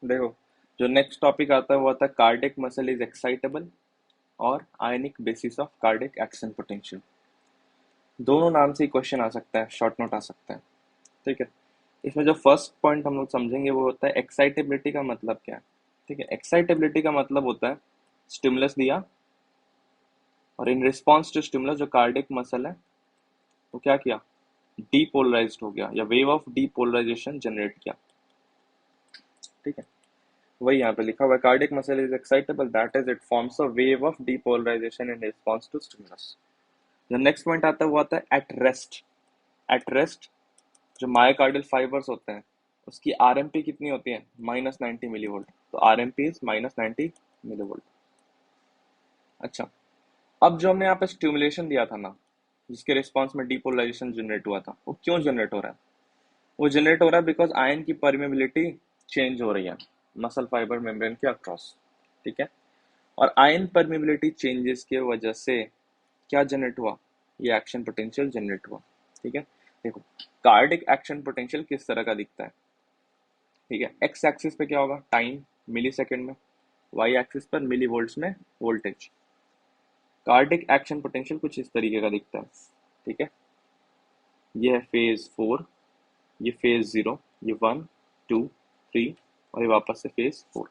देखो, जो next topic आता है वो आता है कार्डियक मसल इज एक्साइटेबल और ionic basis of cardiac action potential. दोनों नाम से ही क्वेश्चन आ सकता है, शॉर्ट नोट आ सकता है। ठीक है। इसमें जो फर्स्ट पॉइंट हम लोग समझेंगे वो होता है एक्साइटेबिलिटी का मतलब क्या है। ठीक है, एक्साइटेबिलिटी का मतलब होता है स्टिमुलस दिया और इन रिस्पॉन्स टू स्टिमुलस जो कार्डियक मसल है वो क्या किया, डीपोलराइज्ड हो गया या वेव ऑफ डीपोलराइजेशन जनरेट किया। ठीक है, वही यहाँ पे लिखा हुआ है, cardiac muscle is excitable that is it forms a wave of depolarisation in response to stimulus. जो नेक्स्ट पॉइंट आता है वो आता है एट रेस्ट। एट रेस्ट जो मायोकार्डियल फाइबर्स होते हैं उसकी आरएमपी कितनी होती है, -90 मिलीवोल्ट। तो आरएमपी इज -90 मिलीवोल्ट। अच्छा, अब जो हमने यहाँ पे स्टिमुलेशन दिया था ना, जिसके रिस्पॉन्स में डीपोलराइजेशन जनरेट हुआ था, वो क्यों जनरेट हो रहा है? वो जनरेट हो रहा है बिकॉज आयन की परमेबिलिटी चेंज हो रही है मसल फाइबर मेम्ब्रेन के अक्रॉस। ठीक है, और आयन परमेबिलिटी चेंजेस के वजह से क्या जनरेट हुआ, ये एक्शन पोटेंशियल जनरेट हुआ। ठीक है, देखो कार्डिक एक्शन पोटेंशियल किस तरह का दिखता है। ठीक है, एक्स एक्सिस पे क्या होगा, टाइम मिली सेकेंड में, वाई एक्सिस पर मिली वोल्ट्स में वोल्टेज। कार्डिक एक्शन पोटेंशियल कुछ इस तरीके का दिखता है। ठीक है, ये है फेज 4, ये फेज 0, ये 1 2 3 और ये वापस से फेज 4।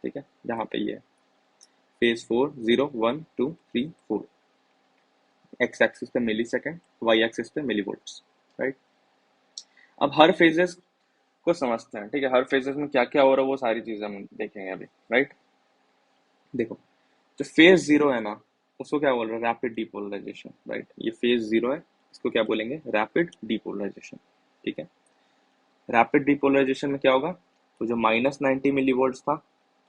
ठीक है, यहाँ पे ये फेज 4 0 1 2 3 4, एक्स एक्सिस पे मिली सेकेंड, वाई एक्सिस पे मिली वोल्ट्स। राइट, अब हर फेजेस को समझते हैं। ठीक है, हर फेजेस में क्या क्या हो रहा है वो सारी चीजें हम देखेंगे अभी। राइट, देखो जो फेज 0 है ना, उसको क्या बोल रहे हैं, रैपिड डीपोलराइजेशन। राइट, ये फेज 0 है, इसको क्या बोलेंगे, रैपिड डीपोलराइजेशन। ठीक है, रैपिड डीपोलराइजेशन में क्या होगा, तो जो -90 मिली वोल्ट था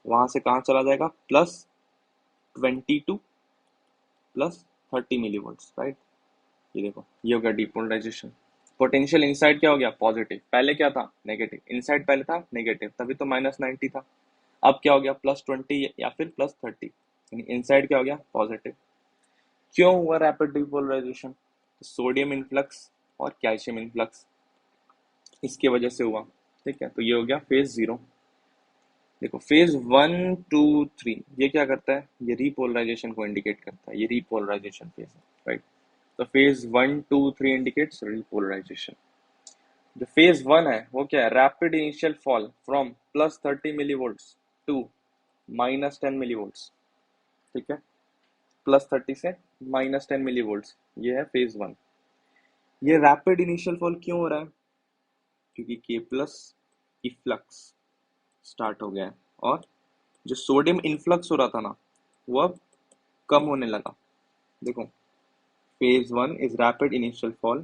वहां से कहाँ चला जाएगा, +22 +30 मिली वोल्ट। राइट, ये देखो ये हो गया डीपोलराइजेशन। पोटेंशियल इनसाइड क्या हो गया, पॉजिटिव। पहले क्या था, नेगेटिव। इनसाइड पहले था नेगेटिव, तभी तो -90 था। अब क्या हो गया, +20 या फिर +30, यानी इनसाइड क्या हो गया, पॉजिटिव। क्यों हुआ रैपिड डीपोलराइजेशन, सोडियम इनफ्लक्स और कैल्शियम इनफ्लक्स, इसकी वजह से हुआ। ठीक है, तो ये हो गया फेज 0। देखो फेज 1 2 3 ये क्या करता है, ये रिपोलराइजेशन को इंडिकेट करता है, ये रिपोलराइजेशन फेज है। राइट, तो फेज 1 2 3 इंडिकेट्स रिपोलराइजेशन। जो फेज 1 है वो क्या है, rapid initial fall from +30 millivolt to -10 millivolt. ठीक है, +30 से -10 मिलीवोल्ट, ये है फेज 1। ये रैपिड इनिशियल फॉल क्यों हो रहा है, क्योंकि के प्लस इफ्लक्स स्टार्ट हो गया है और जो सोडियम इन्फ्लक्स हो रहा था ना वो अब कम होने लगा। देखो phase 1 is rapid initial fall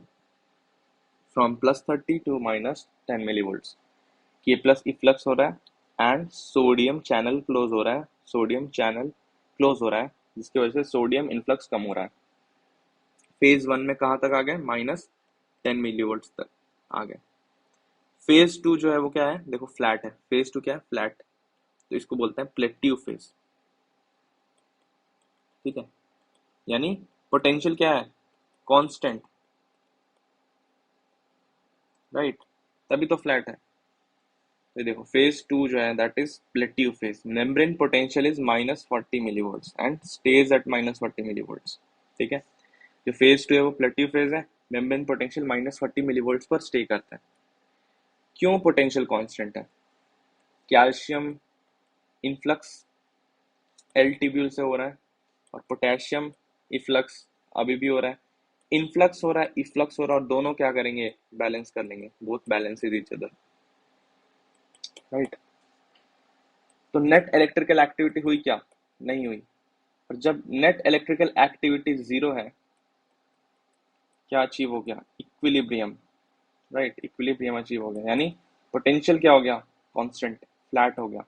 from +30 to -10 millivolt. K plus efflux हो रहा है एंड सोडियम चैनल क्लोज हो रहा है, सोडियम चैनल क्लोज हो रहा है, जिसकी वजह से सोडियम इन्फ्लक्स कम हो रहा है। फेज 1 में कहाँ तक आ गए, -10 मिलीवोल्ट तक आ गए। फेज 2 जो है वो क्या है, देखो फ्लैट है। फेज 2 क्या है, फ्लैट, तो इसको बोलते हैं प्लेट्यू फेज। ठीक है, यानी पोटेंशियल क्या है, कांस्टेंट। राइट, तभी तो फ्लैट है। तो देखो फेज 2 जो है that is plateau phase, membrane potential is -40 millivolt and stays at -40 millivolt. ठीक है, जो फेज 2 है वो प्लेट्यू फेज है, मेम्ब्रेन पोटेंशियल -40 मिलीवोल्ट पर स्टे करता है। क्यों पोटेंशियल कांस्टेंट है, कैल्शियम इनफ्लक्स एल ट्यूब्यूल से हो रहा है और पोटेशियम इफ्लक्स अभी भी हो रहा है। इनफ्लक्स हो रहा है, इफ्लक्स हो रहा है, और दोनों क्या करेंगे, बैलेंस कर लेंगे, both balance is each other. Right, तो नेट इलेक्ट्रिकल एक्टिविटी हुई क्या, नहीं हुई। और जब नेट इलेक्ट्रिकल एक्टिविटी 0 है, क्या अचीव हो गया, इक्विलिब्रियम। राइट, इक्विलिब्रियम अचीव हो गया, यानी पोटेंशियल क्या हो गया, कांस्टेंट, फ्लैट हो गया।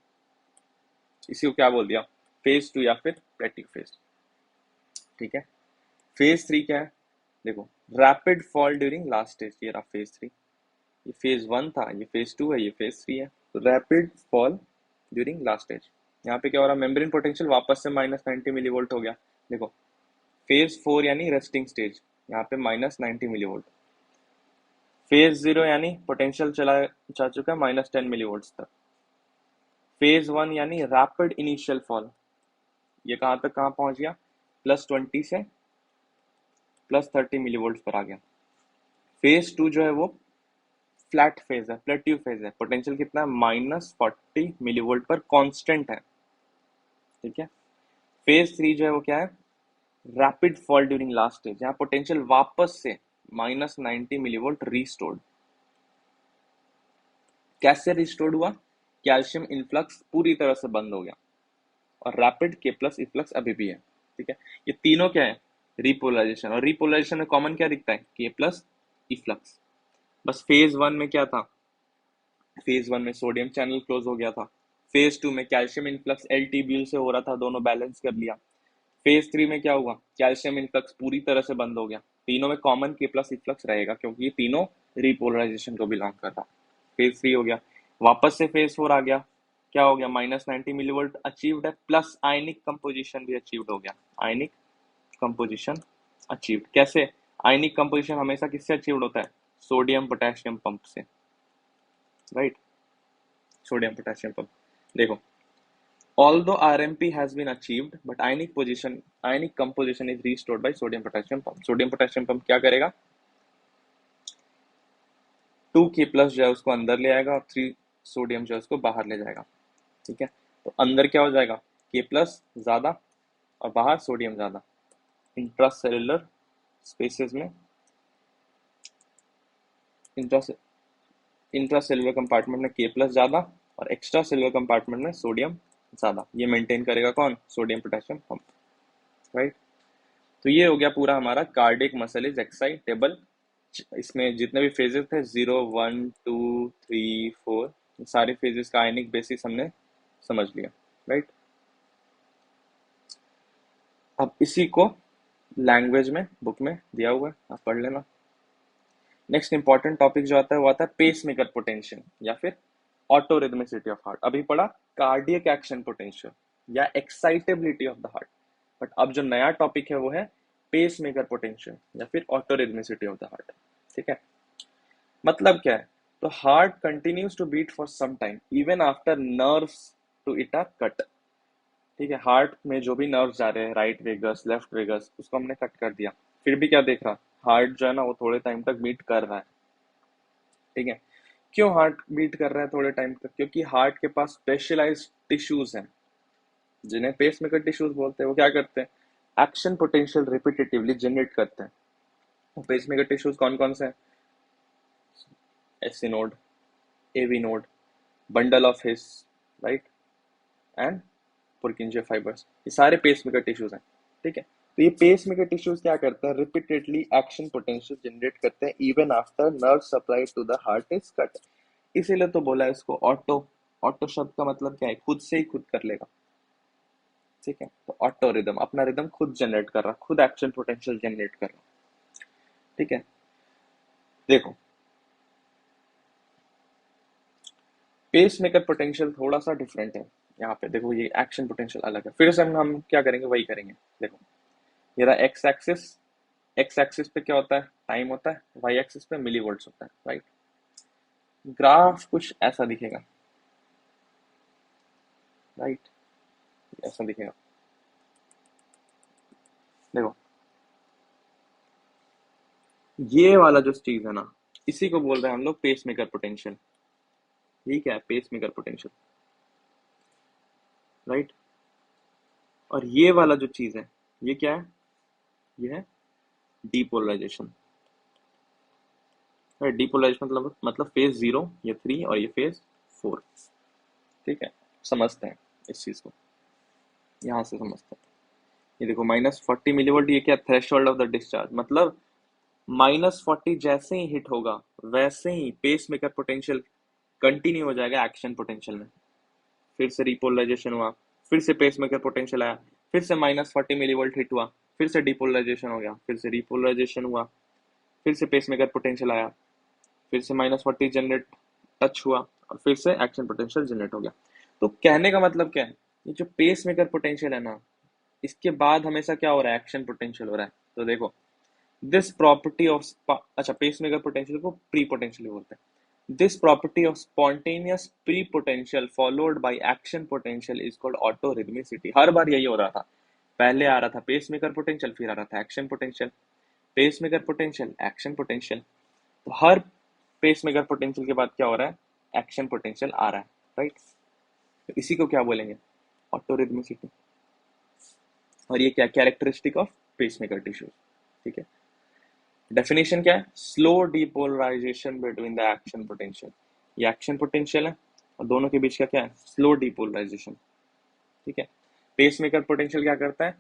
इसी को क्या बोल दिया, फेज 2 या फिर प्लेटिक फेज। ठीक है, फेज 3 क्या है, देखो rapid fall during last stage, ये रहा फेज 3। ये फेज 1 था, ये फेज 2 है, ये फेज 3 है। तो rapid fall during last stage, यहाँ पे क्या हो रहा है, मेम्ब्रेन पोटेंशियल वापस से -90 मिलीवोल्ट हो गया। देखो फेज 4 यानी रेस्टिंग स्टेज, यहाँ पे -90 मिलीवोल्ट। फेज 0 यानी पोटेंशियल चला जा चुका है -10 मिलीवोल्ट तक। फेज वन यानी रैपिड इनिशियल फॉल, ये कहाँ तक कहाँ पहुंच गया, +20 से +30 मिलीवोल्ट पर आ गया। फेज टू जो है वो फ्लैट फेज है, प्लेट्यू फेज है, पोटेंशियल कितना है, -40 मिलीवोल्ट पर कांस्टेंट है। ठीक है। फेज थ्री जो है वो क्या है, rapid fall during last stage, यहाँ पोटेंशियल वापस से -90 मिलीवोल्ट रिस्टोर्ड। कैसे रिस्टोर्ड हुआ, कैल्शियम इनफ्लक्स पूरी तरह से बंद हो गया और रैपिड के प्लस इफ्लक्स अभी भी है। ठीक है। ये तीनों क्या है, रिपोलराइजेशन, और रिपोलराइजेशन में कॉमन क्या दिखता है, के plus efflux. Burst phase one में क्या था, फेज वन में सोडियम चैनल क्लोज हो गया था। फेज टू में कैल्शियम इनफ्लक्स एल ट्यूब्यूल से हो रहा था, दोनों बैलेंस कर लिया। फेज थ्री में क्या हुआ, कैल्शियम इनफ्लक्स पूरी तरह से बंद हो गया। तीनों में कॉमन के प्लस इफ्लक्स रहेगा क्योंकि ये तीनों रिपोलराइजेशन को बिलोंग कर रहा। फेज थ्री हो गया, वापस से फेज फोर आ गया, क्या हो गया, -90 मिलीवोल्ट अचीव्ड है, प्लस आयनिक कंपोजिशन भी अचीव्ड हो गया। आयनिक कंपोजिशन अचीव्ड कैसे, आयनिक कंपोजिशन हमेशा किससे अचीव्ड होता है, सोडियम पोटेशियम पंप से, राइट, सोडियम पोटेशियम पंप। देखो, although RMP has been achieved but ionic composition is restored by sodium potassium pump। Sodium potassium pump क्या करेगा, 2K प्लस जो है उसको अंदर ले आएगा और 3 सोडियम जो है उसको बाहर ले जाएगा। ठीक है। तो अंदर क्या हो जाएगा, K प्लस ज्यादा और बाहर सोडियम ज्यादा। इंट्रासेलुलर स्पेसेस में, इंट्रासेलुलर कंपार्टमेंट में K प्लस ज्यादा और एक्स्ट्रा सेलुलर कंपार्टमेंट में सोडियम ज्यादा। ये मेंटेन करेगा कौन, सोडियम पोटेशियम पंप, राइट। तो ये हो गया पूरा हमारा कार्डिक मसल इज एक्साइटेबल। इसमें जितने भी फेजेस थे 0 1 2 3 4, सारे फेजेस का आयनिक बेसिस हमने समझ लिया, राइट। अब इसी को लैंग्वेज में बुक में दिया हुआ है, आप पढ़ लेना। नेक्स्ट इंपॉर्टेंट टॉपिक जो आता है वो आता है पेस मेकर पोटेंशियल या फिर ऑटो रिदमिसिटी ऑफ हार्ट। अभी पढ़ा कार्डियक एक्शन पोटेंशियल या excitability of the heart, but अब जो नया टॉपिक है वो है पेस मेकर पोटेंशियल या फिर autorhythmicity of the heart. ठीक है। मतलब क्या है, तो heart continues to beat for some time even after nerves to it are cut. ठीक है, हार्ट में जो भी नर्व्स जा रहे हैं, राइट वेगस लेफ्ट वेगस, उसको हमने कट कर दिया, फिर भी क्या देख रहा, हार्ट जो है ना वो थोड़े टाइम तक बीट कर रहा है। ठीक है। क्यों हार्ट बीट कर रहा है थोड़े टाइम तक, क्योंकि हार्ट के पास स्पेशलाइज्ड टिश्यूज हैं जिन्हें पेसमेकर टिश्यूज बोलते हैं। वो क्या करते हैं, एक्शन पोटेंशियल रिपीटेटिवली जनरेट करते हैं। पेसमेकर टिश्यूज कौन कौन से हैं, SA node, AV node, bundle of His, right, and Purkinje fibres, ये सारे पेसमेकर टिश्यूज हैं। ठीक है। तो ये पेसमेकर टिश्यूज क्या करते हैं, रिपीटेडली एक्शन पोटेंशियल जनरेट करते हैं even after nerve supply to the heart is cut. इसीलिए तो बोला है इसको ऑटो। ऑटो शब्द का मतलब क्या है, खुद से ही खुद कर लेगा। ठीक है। तो ऑटो रिदम, अपना रिदम खुद जनरेट कर रहा, खुद एक्शन पोटेंशियल जनरेट कर रहा। ठीक है। देखो, पेस मेकर पोटेंशियल थोड़ा सा डिफरेंट है। यहाँ पे देखो ये एक्शन पोटेंशियल अलग है, फिर से हम क्या करेंगे वही करेंगे। देखो, ये रहा एक्स एक्सिस, एक्स एक्सिस पे क्या होता है, टाइम होता है, वाई एक्सिस पे मिली वोल्ट्स होता है, राइट। ग्राफ कुछ ऐसा दिखेगा, राइट, ऐसा दिखेगा। देखो, ये वाला जो चीज है ना, इसी को बोल रहे हैं हम लोग पेस मेकर पोटेंशियल। ठीक है, पेस मेकर पोटेंशियल, राइट। और ये वाला जो चीज है, ये क्या है, ये है डीपोलराइजेशन। डीपोलराइजेशन मतलब फेज 0 ये 3 और ये फेज 4। ठीक है, समझते हैं इस चीज को, यहाँ से समझते हैं। ये देखो -40 मिलीवोल्ट, ये क्या, थ्रेशोल्ड ऑफ द डिस्चार्ज, मतलब -40 जैसे ही हिट होगा वैसे ही पेस मेकर पोटेंशियल कंटिन्यू हो जाएगा एक्शन पोटेंशियल में। फिर से रिपोलराइजेशन हुआ, फिर से पेस मेकर पोटेंशियल आया, फिर से -40 मिलीवोल्ट हिट हुआ, फिर से डिपोलराइजेशन हो गया, फिर से रिपोलराइजेशन हुआ, फिर से पेस मेकर पोटेंशियल आया, फिर से -40 जनरेट टच हुआ और फिर से एक्शन पोटेंशियल जनरेट हो गया। तो कहने का मतलब क्या है, ये जो पेस मेकर पोटेंशियल है ना, इसके बाद हमेशा क्या हो रहा है, एक्शन पोटेंशियल हो रहा है। तो देखो, दिस प्रॉपर्टी ऑफ, अच्छा, पेस मेकर पोटेंशियल को प्री पोटेंशियल बोलते हैं। This property of spontaneous pre potential followed by action potential is called autorhythmicity. हर बार यही हो रहा था, पहले आ रहा था पेसमेकर पोटेंशियल, फिर आ रहा था action potential, pacemaker potential, action potential. तो हर पेसमेकर पोटेंशियल के बाद क्या हो रहा है, एक्शन पोटेंशियल आ रहा है, राइट। तो इसी को क्या बोलेंगे, ऑटोरिथमिसिटी। और ये क्या कैरेक्टरिस्टिक ऑफ पेसमेकर टिश्यूज, ठीक है। डेफिनेशन क्या है, slow depolarisation between the action potential. ये एक्शन पोटेंशियल है और दोनों के बीच का क्या है, स्लो डिपोलराइजेशन, ठीक है। पेसमेकर पोटेंशियल क्या करता है,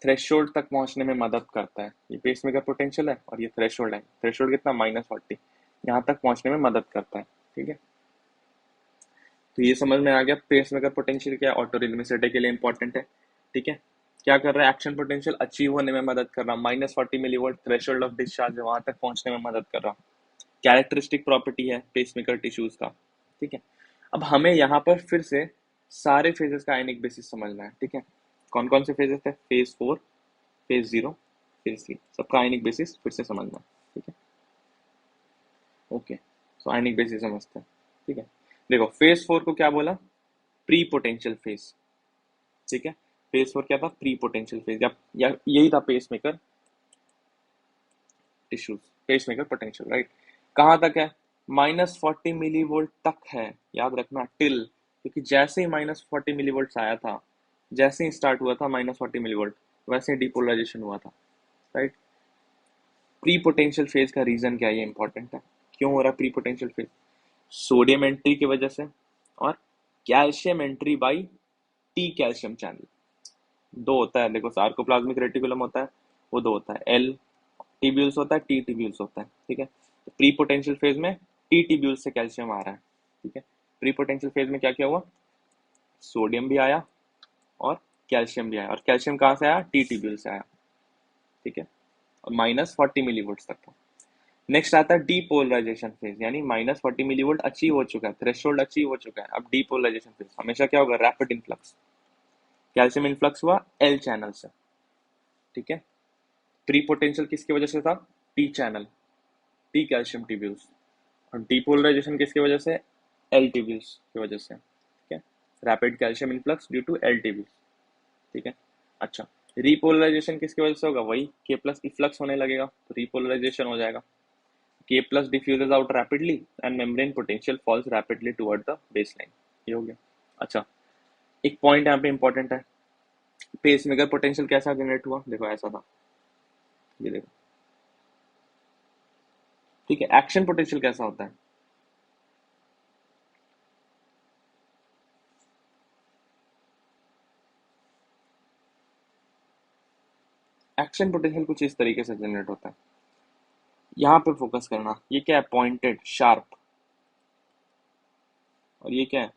थ्रेशोल्ड तक पहुंचने में मदद करता है। ये पेसमेकर पोटेंशियल है और ये थ्रेशोल्ड है, थ्रेशोल्ड कितना, -40, यहाँ तक पहुंचने में मदद करता है, ठीक है। तो ये समझ में आ गया पेसमेकर पोटेंशियल क्या ऑटोरिथमिसिटी के लिए इंपॉर्टेंट है, ठीक है। क्या कर रहा है, एक्शन पोटेंशियल अचीव होने में मदद कर रहा, -40 मिलीवोल्ट थ्रेशोल्ड ऑफ डिस्चार्ज वहां तक पहुंचने में मदद कर रहा। कैरेक्टरिस्टिक प्रॉपर्टी है पेसमेकर टिश्यूज का, ठीक है। अब हमें यहाँ पर फिर से सारे फेजेस का आयनिक बेसिस समझना है, ठीक है। कौन कौन से फेजेस थे, फेज 4, फेज 0, फेज 3, सबका आयनिक बेसिस फिर से समझना है, ठीक है। ओके, तो आयनिक बेसिस समझते हैं, ठीक है। देखो फेज 4 को क्या बोला, प्री पोटेंशियल फेज, ठीक है। फेज 4 क्या था, प्री पोटेंशियल फेज, या यही था pacemaker tissues, pacemaker potential, right. कहाँ तक है, -40 मिली वोल्ट तक है, याद रखना टिल, क्योंकि जैसे ही -40 मिली वोल्ट आया था, जैसे ही स्टार्ट हुआ था -40 मिली वोल्ट, वैसे ही डिपोलराइजेशन हुआ था, राइट। प्री पोटेंशियल फेज का रीजन क्या है, ये इंपॉर्टेंट है, क्यों हो रहा है pre potential phase, sodium entry की वजह से और calcium entry by T calcium channel. दो होता है, देखो सार्कोप्लाज्मिक रेटिकुलम होता है, वो दो होता है, एल टिब्यूल्स होता है, टी टिब्यूल्स होता है, ठीक है। तो प्री पोटेंशियल फेज में टी टिब्यूल्स से कैल्शियम आ रहा है, ठीक है। प्री पोटेंशियल फेज में क्या क्या हुआ, सोडियम भी आया और कैल्शियम भी आया, और कैल्शियम कहाँ से आया, टी टिब्यूल से आया, ठीक है। और -40 मिलीवोल्ट तक था। नेक्स्ट आता है डीपोलराइजेशन फेज, यानी -40 मिलीवोल्ट अचीव हो चुका है, थ्रेशोल्ड अचीव हो चुका है। अब डीपोलराइजेशन फेज हमेशा क्या होगा, रैपिड इन्फ्लक्स, कैल्शियम इन्फ्लक्स हुआ एल चैनल से, ठीक है। प्री पोटेंशियल किसकी वजह से था, T channel, T calcium tubules. और डीपोलराइजेशन किसकी वजह से, एल टिब्यूल्स की वजह से, ठीक है। Rapid calcium influx due to L tubules, ठीक है। अच्छा, रिपोलराइजेशन किसकी वजह से होगा, वही के प्लस इफ्लक्स होने लगेगा, तो रिपोलराइजेशन हो जाएगा। K plus diffuses out rapidly and membrane potential falls rapidly toward the baseline, ये हो गया। अच्छा, एक पॉइंट यहाँ पे इंपॉर्टेंट है, पेसमेकर पोटेंशियल कैसा जनरेट हुआ, देखो ऐसा था, ये देखो, ठीक है। एक्शन पोटेंशियल कैसा होता है, एक्शन पोटेंशियल कुछ इस तरीके से जनरेट होता है, यहाँ पे फोकस करना, ये क्या है, पॉइंटेड शार्प, और ये क्या है,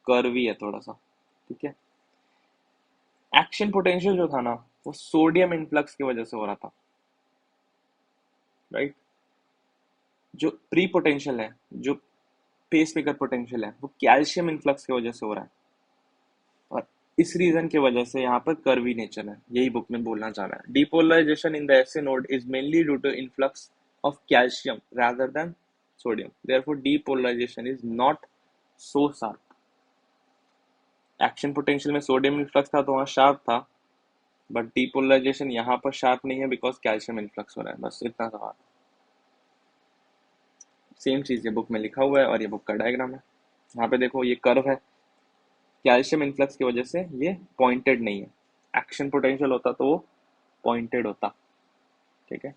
कर्वी है थोड़ा सा, ठीक है। एक्शन पोटेंशियल जो था ना, वो सोडियम इन्फ्लक्स की वजह से हो रहा था, राइट। जो प्री पोटेंशियल है, जो पेसमेकर पोटेंशियल है, वो कैल्शियम इन्फ्लक्स की वजह से हो रहा है, और इस रीजन की वजह से यहाँ पर कर्वी नेचर है, यही बुक में बोलना चाह रहा है। Depolarisation in the SA node is mainly due to influx of calcium rather than sodium, therefore depolarization is not so sharp। Action potential में सोडियम इन्फ्लक्स था तो वहाँ शार्प था, बट डिपोलराइजेशन यहाँ पर शार्प नहीं है बिकॉज कैल्शियम इन्फ्लक्स हो रहा है, बस इतना सवाल। सेम चीज ये बुक में लिखा हुआ है और ये बुक का डायग्राम है, यहाँ पे देखो ये कर्व है, कैल्शियम इन्फ्लक्स की वजह से ये पॉइंटेड नहीं है, एक्शन पोटेंशियल होता तो वो पॉइंटेड होता, ठीक है।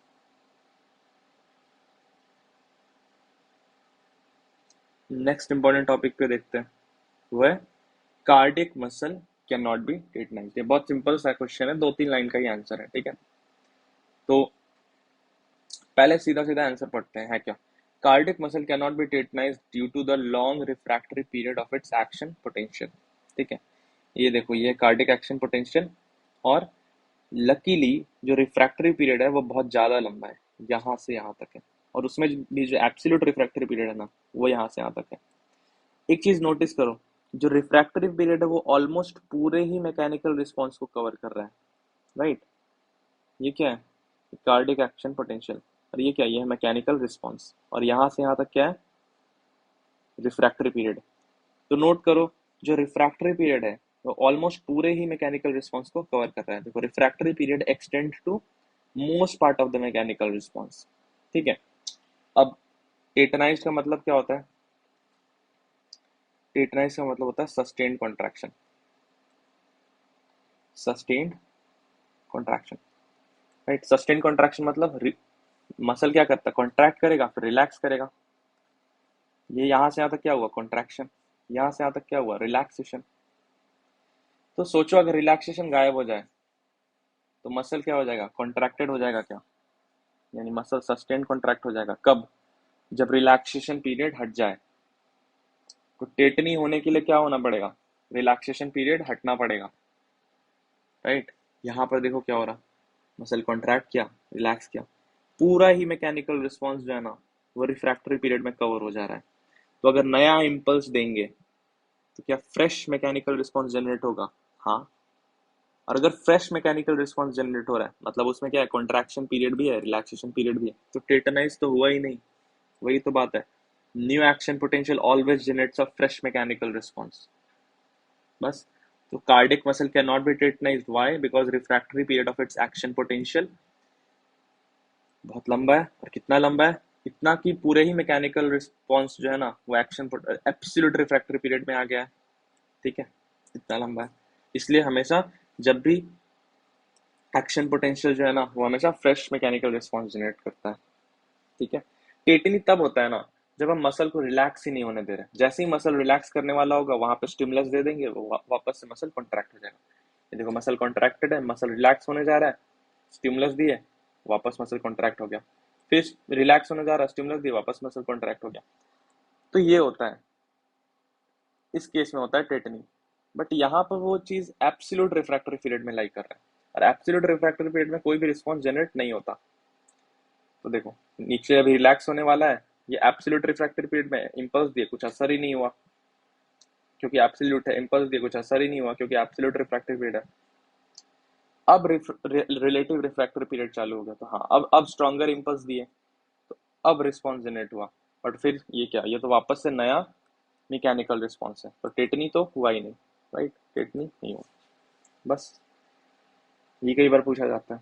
नेक्स्ट इंपॉर्टेंट टॉपिक पे देखते हैं, वो है cardiac muscle can not be tetanised. ये बहुत सिंपल सा क्वेश्चन है, 2-3 लाइन का ही आंसर है, ठीक है। तो पहले सीधा सीधा आंसर पढ़ते हैं, है क्या, cardiac muscle can not be tetanised due to the long refractory period of its action potential, ठीक है। ये देखो, ये कार्डियक एक्शन पोटेंशियल, और लकीली जो रिफ्रैक्टरी पीरियड है वो बहुत ज़्यादा लंबा है, यहाँ से यहाँ तक है, और उसमें भी जो एब्सोल्यूट रिफ्रैक्टरी पीरियड है ना, वो यहाँ से यहाँ तक है। एक चीज़ नोटिस करो, जो रिफ्रैक्टरी पीरियड है वो ऑलमोस्ट पूरे ही मैकेनिकल रिस्पॉन्स को कवर कर रहा है, राइट। ये क्या है, कार्डियक एक्शन पोटेंशियल, और ये क्या, ये है मैकेनिकल रिस्पॉन्स, और यहाँ से यहाँ तक क्या है, रिफ्रैक्टरी पीरियड। तो नोट करो, जो रिफ्रैक्टरी पीरियड है वो ऑलमोस्ट पूरे ही मैकेनिकल रिस्पॉन्स को कवर कर रहा है। देखो refractory period extend to most part of the mechanical response. ठीक है, अब टेटनाइज का मतलब क्या होता है? टेटनाइज का मतलब होता है sustained contraction. Sustained contraction, right. Sustained contraction मतलब मसल क्या करता है, कॉन्ट्रैक्ट करेगा फिर रिलैक्स करेगा। ये यहाँ से यहाँ तक क्या हुआ, कॉन्ट्रैक्शन। यहाँ से यहाँ तक क्या हुआ, रिलैक्सेशन। तो सोचो अगर रिलैक्सेशन गायब हो जाए तो मसल क्या हो जाएगा, कॉन्ट्रैक्टेड हो जाएगा क्या, यानी मसल सस्टेन्ड कॉन्ट्रैक्ट हो जाएगा। कब, जब रिलैक्सेशन पीरियड हट जाए। तो टेटनी होने के लिए क्या होना पड़ेगा, रिलैक्सेशन पीरियड हटना पड़ेगा, राइट। यहाँ पर देखो क्या हो रहा, मसल कॉन्ट्रैक्ट किया, रिलैक्स किया, पूरा ही मैकेनिकल रिस्पॉन्स जो है ना वो रिफ्रैक्टरी पीरियड में कवर हो जा रहा है। तो अगर नया इम्पल्स देंगे तो क्या फ्रेश मैकेनिकल रिस्पॉन्स जनरेट होगा? हाँ। और अगर फ्रेश मैकेनिकल रिस्पॉन्स जनरेट हो रहा है मतलब उसमें क्या है, कॉन्ट्रैक्शन पीरियड भी है, रिलैक्सेशन पीरियड भी है, तो टेटनाइज तो हुआ ही नहीं। वही तो बात है, new action potential always generates a fresh mechanical response, बस। तो cardiac muscle can not be tetanised, why? Because refractory period of its action potential बहुत लंबा है। और कितना लंबा है, इतना कि पूरे ही मैकेनिकल रिस्पॉन्स जो है ना वो एक्शन एब्सोल्यूट रिफ्रैक्टरी पीरियड में आ गया है। ठीक है, इतना लंबा है। इसलिए हमेशा जब भी एक्शन पोटेंशियल जो है ना वो हमेशा फ्रेश मैकेनिकल रिस्पॉन्स जनरेट करता है। ठीक है, टेटनी तब होता है ना जब हम मसल को रिलैक्स ही नहीं होने दे रहे। जैसे ही मसल रिलैक्स करने वाला होगा वहां पे स्टिमुलस दे देंगे, वो वापस से मसल कॉन्ट्रैक्ट हो जाएगा। ये देखो मसल कॉन्ट्रैक्टेड है, मसल रिलैक्स होने जा रहा है, स्टिमुलस दिए, वापस मसल कॉन्ट्रैक्ट हो गया, फिर रिलैक्स होने जा रहा है, स्टिमुलस दिए, वापस मसल कॉन्ट्रैक्ट हो गया। तो ये होता है, इस केस में होता है टेटनी। बट यहाँ पर वो चीज एब्सोल्यूट रिफ्रैक्टरी पीरियड में लाई कर रहा है, और एब्सोल्यूट रिफ्रैक्टरी पीरियड में कोई भी रिस्पॉन्स जनरेट नहीं होता। तो देखो नीचे अभी रिलैक्स होने वाला है, ये एब्सोल्यूट रिफ्रैक्टरी पीरियड में इम्पल्स दिए कुछ असर ही नहीं हुआ क्योंकि एब्सोल्यूट है, इम्पल्स दिए कुछ असर ही नहीं हुआ क्योंकि एब्सोल्यूट रिफ्रैक्टरी पीरियड है। अब रिलेटिव रिफ्रैक्टरी पीरियड चालू हो गया, तो हाँ अब स्ट्रॉन्गर इम्पल्स दिए तो अब रिस्पॉन्स जनरेट हुआ। बट फिर ये क्या, ये तो वापस से नया मैकेनिकल रिस्पॉन्स है, तो टेटनी तो हुआ ही नहीं, राइट, टेटनी नहीं हुआ। बस ये कई बार पूछा जाता है।